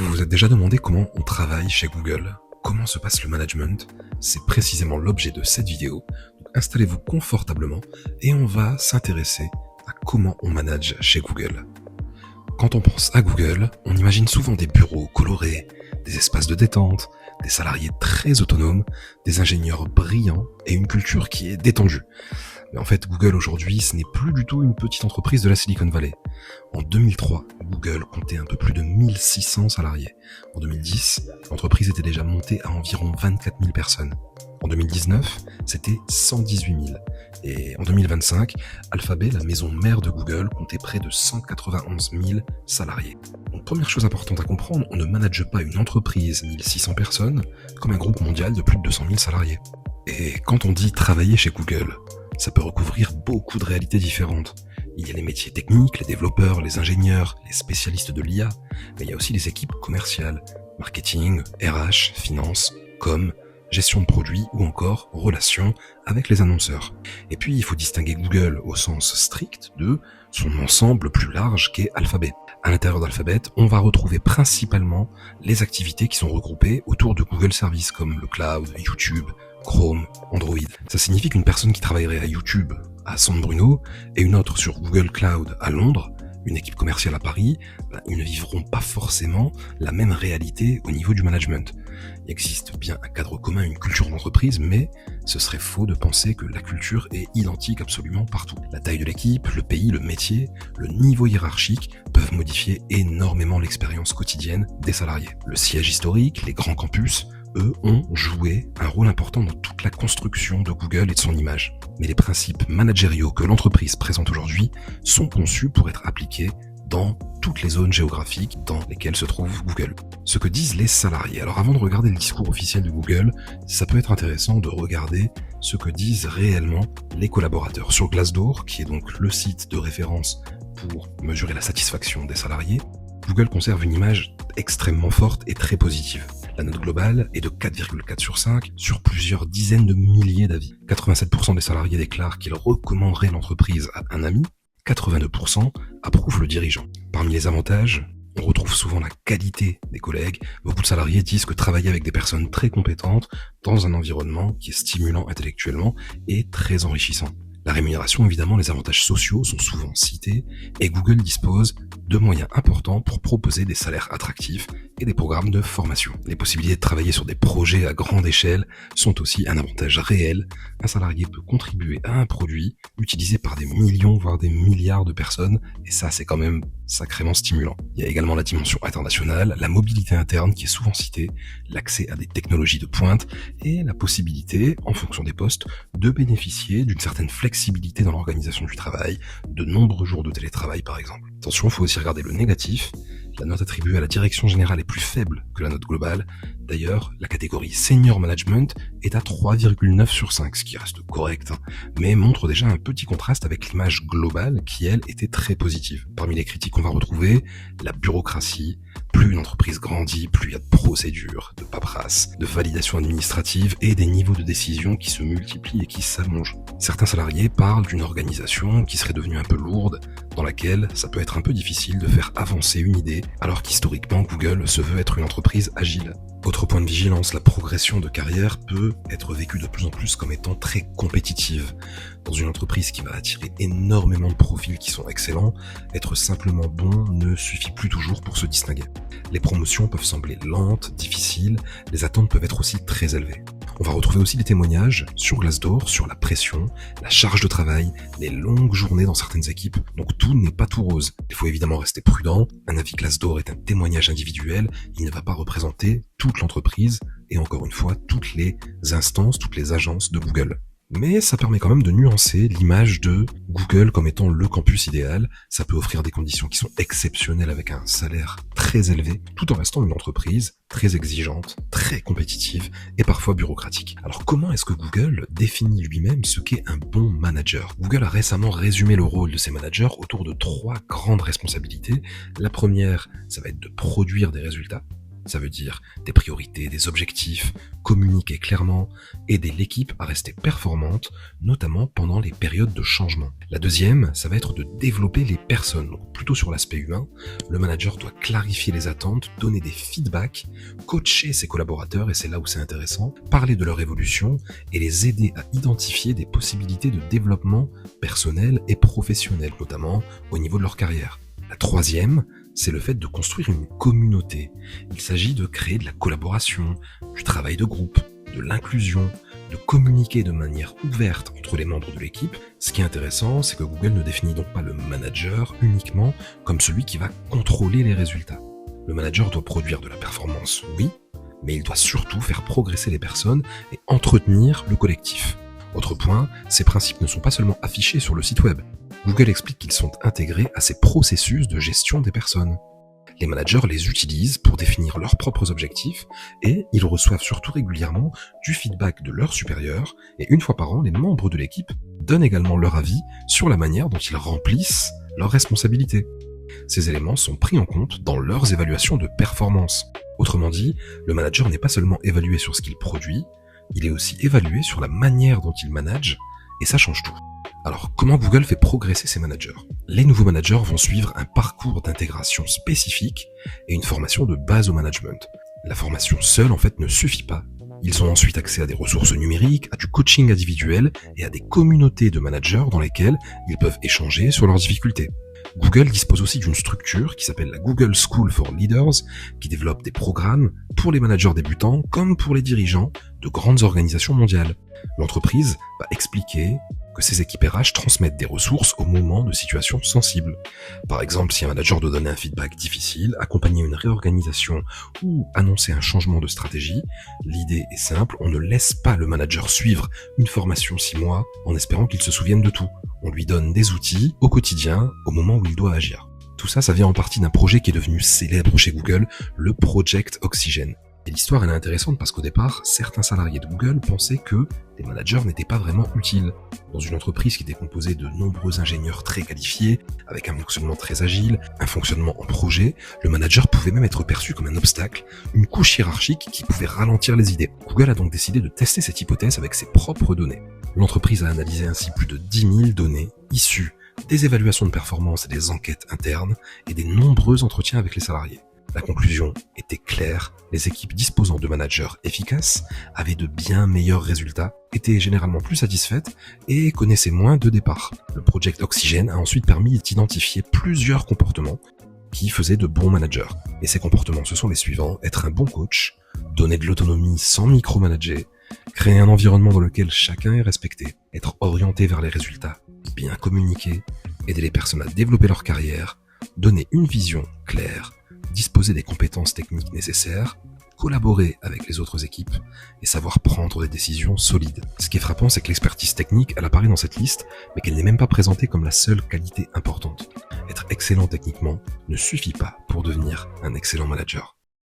Vous vous êtes déjà demandé comment on travaille chez Google? Comment se passe le management? C'est précisément l'objet de cette vidéo. Donc installez-vous confortablement et on va s'intéresser à comment on manage chez Google. Quand on pense à Google, on imagine souvent des bureaux colorés, des espaces de détente, des salariés très autonomes, des ingénieurs brillants et une culture qui est détendue. Mais en fait, Google aujourd'hui, ce n'est plus du tout une petite entreprise de la Silicon Valley. En 2003, Google comptait un peu plus de 1600 salariés. En 2010, l'entreprise était déjà montée à environ 24 000 personnes. En 2019, c'était 118 000. Et en 2025, Alphabet, la maison mère de Google, comptait près de 191 000 salariés. Donc, première chose importante à comprendre, on ne manage pas une entreprise 1600 personnes comme un groupe mondial de plus de 200 000 salariés. Et quand on dit travailler chez Google, ça peut recouvrir beaucoup de réalités différentes. Il y a les métiers techniques, les développeurs, les ingénieurs, les spécialistes de l'IA, mais il y a aussi les équipes commerciales, marketing, RH, finance, com, gestion de produits ou encore relations avec les annonceurs. Et puis il faut distinguer Google au sens strict de son ensemble plus large qu'est Alphabet. À l'intérieur d'Alphabet, on va retrouver principalement les activités qui sont regroupées autour de Google Services comme le cloud, YouTube, Chrome, Android. Ça signifie qu'une personne qui travaillerait à YouTube à San Bruno et une autre sur Google Cloud à Londres, une équipe commerciale à Paris, ils ne vivront pas forcément la même réalité au niveau du management. Il existe bien un cadre commun, une culture d'entreprise, mais ce serait faux de penser que la culture est identique absolument partout. La taille de l'équipe, le pays, le métier, le niveau hiérarchique peuvent modifier énormément l'expérience quotidienne des salariés. Le siège historique, les grands campus, eux ont joué un rôle important dans toute la construction de Google et de son image. Mais les principes managériaux que l'entreprise présente aujourd'hui sont conçus pour être appliqués dans toutes les zones géographiques dans lesquelles se trouve Google. Ce que disent les salariés. Alors avant de regarder le discours officiel de Google, ça peut être intéressant de regarder ce que disent réellement les collaborateurs. Sur Glassdoor, qui est donc le site de référence pour mesurer la satisfaction des salariés, Google conserve une image extrêmement forte et très positive. La note globale est de 4,4 sur 5 sur plusieurs dizaines de milliers d'avis. 87% des salariés déclarent qu'ils recommanderaient l'entreprise à un ami. 82% approuvent le dirigeant. Parmi les avantages, on retrouve souvent la qualité des collègues. Beaucoup de salariés disent que travailler avec des personnes très compétentes dans un environnement qui est stimulant intellectuellement est très enrichissant. La rémunération, évidemment, les avantages sociaux sont souvent cités et Google dispose de moyens importants pour proposer des salaires attractifs et des programmes de formation. Les possibilités de travailler sur des projets à grande échelle sont aussi un avantage réel. Un salarié peut contribuer à un produit utilisé par des millions, voire des milliards de personnes et ça, c'est quand même sacrément stimulant. Il y a également la dimension internationale, la mobilité interne qui est souvent citée, l'accès à des technologies de pointe et la possibilité, en fonction des postes, de bénéficier d'une certaine flexibilité dans l'organisation du travail, de nombreux jours de télétravail par exemple. Attention, il faut aussi regarder le négatif. La note attribuée à la direction générale est plus faible que la note globale. D'ailleurs, la catégorie Senior Management est à 3,9 sur 5, ce qui reste correct, mais montre déjà un petit contraste avec l'image globale qui, elle, était très positive. Parmi les critiques qu'on va retrouver, la bureaucratie. Plus une entreprise grandit, plus il y a de procédures, de paperasse, de validation administrative et des niveaux de décision qui se multiplient et qui s'allongent. Certains salariés parlent d'une organisation qui serait devenue un peu lourde, dans laquelle ça peut être un peu difficile de faire avancer une idée, alors qu'historiquement Google se veut être une entreprise agile. Autre point de vigilance, la progression de carrière peut être vécue de plus en plus comme étant très compétitive. Dans une entreprise qui va attirer énormément de profils qui sont excellents, être simplement bon ne suffit plus toujours pour se distinguer. Les promotions peuvent sembler lentes, difficiles, les attentes peuvent être aussi très élevées. On va retrouver aussi des témoignages sur Glassdoor, sur la pression, la charge de travail, les longues journées dans certaines équipes. Donc tout n'est pas tout rose. Il faut évidemment rester prudent. Un avis Glassdoor est un témoignage individuel. Il ne va pas représenter toute l'entreprise et encore une fois toutes les instances, toutes les agences de Google. Mais ça permet quand même de nuancer l'image de Google comme étant le campus idéal. Ça peut offrir des conditions qui sont exceptionnelles avec un salaire très élevé, tout en restant une entreprise très exigeante, très compétitive et parfois bureaucratique. Alors comment est-ce que Google définit lui-même ce qu'est un bon manager? Google a récemment résumé le rôle de ses managers autour de 3 grandes responsabilités. La première, ça va être de produire des résultats. Ça veut dire des priorités, des objectifs, communiquer clairement, aider l'équipe à rester performante, notamment pendant les périodes de changement. La deuxième, ça va être de développer les personnes. Donc plutôt sur l'aspect humain, le manager doit clarifier les attentes, donner des feedbacks, coacher ses collaborateurs, et c'est là où c'est intéressant, parler de leur évolution et les aider à identifier des possibilités de développement personnel et professionnel, notamment au niveau de leur carrière. La troisième, c'est le fait de construire une communauté. Il s'agit de créer de la collaboration, du travail de groupe, de l'inclusion, de communiquer de manière ouverte entre les membres de l'équipe. Ce qui est intéressant, c'est que Google ne définit donc pas le manager uniquement comme celui qui va contrôler les résultats. Le manager doit produire de la performance, oui, mais il doit surtout faire progresser les personnes et entretenir le collectif. Autre point, ces principes ne sont pas seulement affichés sur le site web. Google explique qu'ils sont intégrés à ces processus de gestion des personnes. Les managers les utilisent pour définir leurs propres objectifs et ils reçoivent surtout régulièrement du feedback de leurs supérieurs, et une fois par an, les membres de l'équipe donnent également leur avis sur la manière dont ils remplissent leurs responsabilités. Ces éléments sont pris en compte dans leurs évaluations de performance. Autrement dit, le manager n'est pas seulement évalué sur ce qu'il produit, il est aussi évalué sur la manière dont il manage, et ça change tout. Alors, comment Google fait progresser ses managers? Les nouveaux managers vont suivre un parcours d'intégration spécifique et une formation de base au management. La formation seule, en fait, ne suffit pas. Ils ont ensuite accès à des ressources numériques, à du coaching individuel et à des communautés de managers dans lesquelles ils peuvent échanger sur leurs difficultés. Google dispose aussi d'une structure qui s'appelle la Google School for Leaders, qui développe des programmes pour les managers débutants comme pour les dirigeants de grandes organisations mondiales. L'entreprise va expliquer que ses équipes RH transmettent des ressources au moment de situations sensibles. Par exemple, si un manager doit donner un feedback difficile, accompagner une réorganisation ou annoncer un changement de stratégie, l'idée est simple, on ne laisse pas le manager suivre une formation 6 mois en espérant qu'il se souvienne de tout. On lui donne des outils au quotidien, au moment où il doit agir. Tout ça, ça vient en partie d'un projet qui est devenu célèbre chez Google, le Project Oxygen. Et l'histoire, elle est intéressante parce qu'au départ, certains salariés de Google pensaient que les managers n'étaient pas vraiment utiles. Dans une entreprise qui était composée de nombreux ingénieurs très qualifiés, avec un fonctionnement très agile, un fonctionnement en projet, le manager pouvait même être perçu comme un obstacle, une couche hiérarchique qui pouvait ralentir les idées. Google a donc décidé de tester cette hypothèse avec ses propres données. L'entreprise a analysé ainsi plus de 10 000 données issues des évaluations de performance et des enquêtes internes et des nombreux entretiens avec les salariés. La conclusion était claire, les équipes disposant de managers efficaces avaient de bien meilleurs résultats, étaient généralement plus satisfaites et connaissaient moins de départs. Le Project Oxygen a ensuite permis d'identifier plusieurs comportements qui faisaient de bons managers. Et ces comportements, ce sont les suivants: être un bon coach, donner de l'autonomie sans micromanager, créer un environnement dans lequel chacun est respecté, être orienté vers les résultats, bien communiquer, aider les personnes à développer leur carrière, donner une vision claire, disposer des compétences techniques nécessaires, collaborer avec les autres équipes et savoir prendre des décisions solides. Ce qui est frappant, c'est que l'expertise technique, elle apparaît dans cette liste, mais qu'elle n'est même pas présentée comme la seule qualité importante. Être excellent techniquement ne suffit pas pour devenir un excellent manager.